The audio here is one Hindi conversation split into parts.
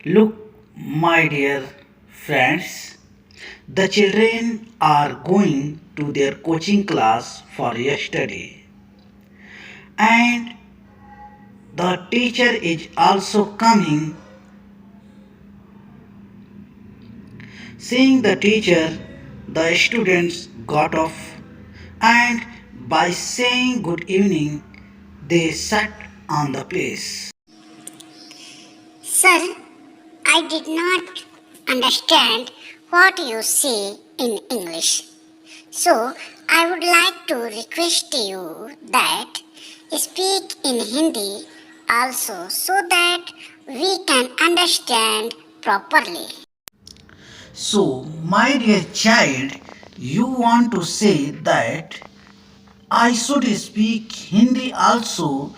Look, my dear friends, the children are going to their coaching class for yesterday, and the teacher is also coming. Seeing the teacher, the students got off, and by saying good evening, they sat on the place. Sir, I did not understand what you say in English. So, I would like to request you that speak in Hindi also so that we can understand properly. So, my dear child, you want to say that I should speak Hindi also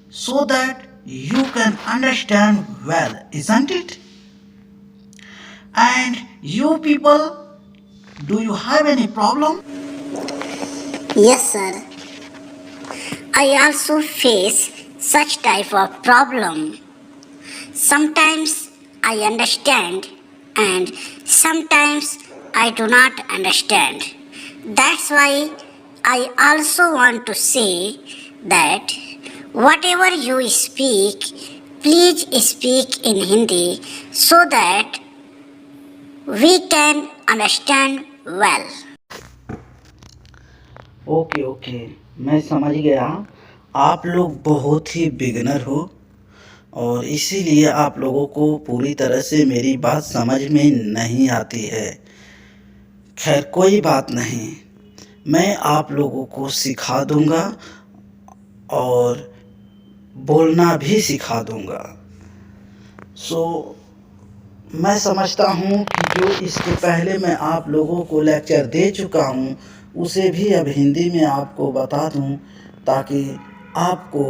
so that you can understand well, isn't it? And you people, do you have any problem? Yes, sir. I also face such type of problem. Sometimes I understand and sometimes I do not understand. That's why I also want to say that whatever you speak, please speak in Hindi so that we can understand well. Okay okay, मैं समझ गया। आप लोग बहुत ही बिगनर हो और इसीलिए आप लोगों को पूरी तरह से मेरी बात समझ में नहीं आती है। खैर कोई बात नहीं, मैं आप लोगों को सिखा दूंगा और बोलना भी सिखा दूंगा। सो मैं समझता हूँ कि जो इसके पहले मैं आप लोगों को लेक्चर दे चुका हूँ उसे भी अब हिंदी में आपको बता दूँ ताकि आपको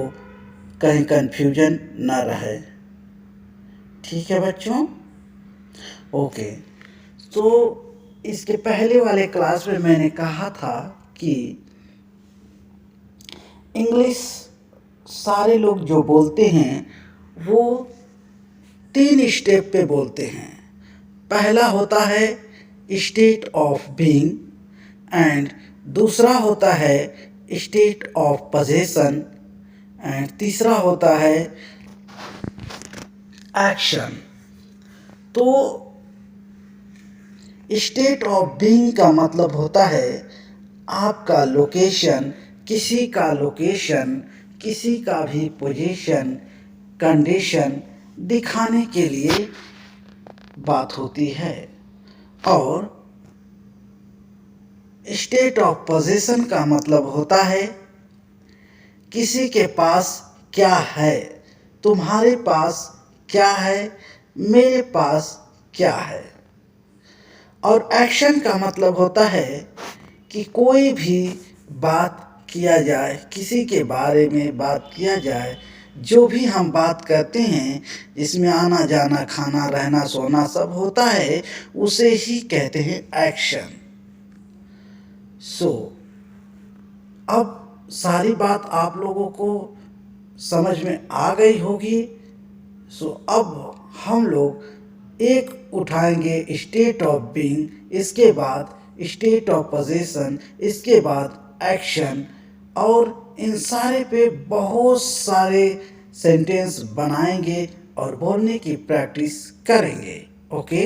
कहीं कन्फ्यूजन ना रहे। ठीक है बच्चों? ओके, तो इसके पहले वाले क्लास में मैंने कहा था कि इंग्लिश सारे लोग जो बोलते हैं वो 3 स्टेप पे बोलते हैं। पहला होता है स्टेट ऑफ बीइंग, एंड दूसरा होता है स्टेट ऑफ पोजेशन, एंड तीसरा होता है एक्शन। तो स्टेट ऑफ बीइंग का मतलब होता है आपका लोकेशन, किसी का लोकेशन, किसी का भी पोजीशन, कंडीशन दिखाने के लिए बात होती है। और स्टेट ऑफ पोजीशन का मतलब होता है किसी के पास क्या है, तुम्हारे पास क्या है, मेरे पास क्या है। और एक्शन का मतलब होता है कि कोई भी बात किया जाए, किसी के बारे में बात किया जाए, जो भी हम बात करते हैं जिसमें आना जाना खाना रहना सोना सब होता है उसे ही कहते हैं एक्शन। सो अब सारी बात आप लोगों को समझ में आ गई होगी। सो अब हम लोग एक उठाएंगे स्टेट ऑफ बीइंग, इसके बाद स्टेट ऑफ पोजीशन, इसके बाद एक्शन, और इन सारे पे बहुत सारे सेंटेंस बनाएंगे और बोलने की प्रैक्टिस करेंगे। ओके।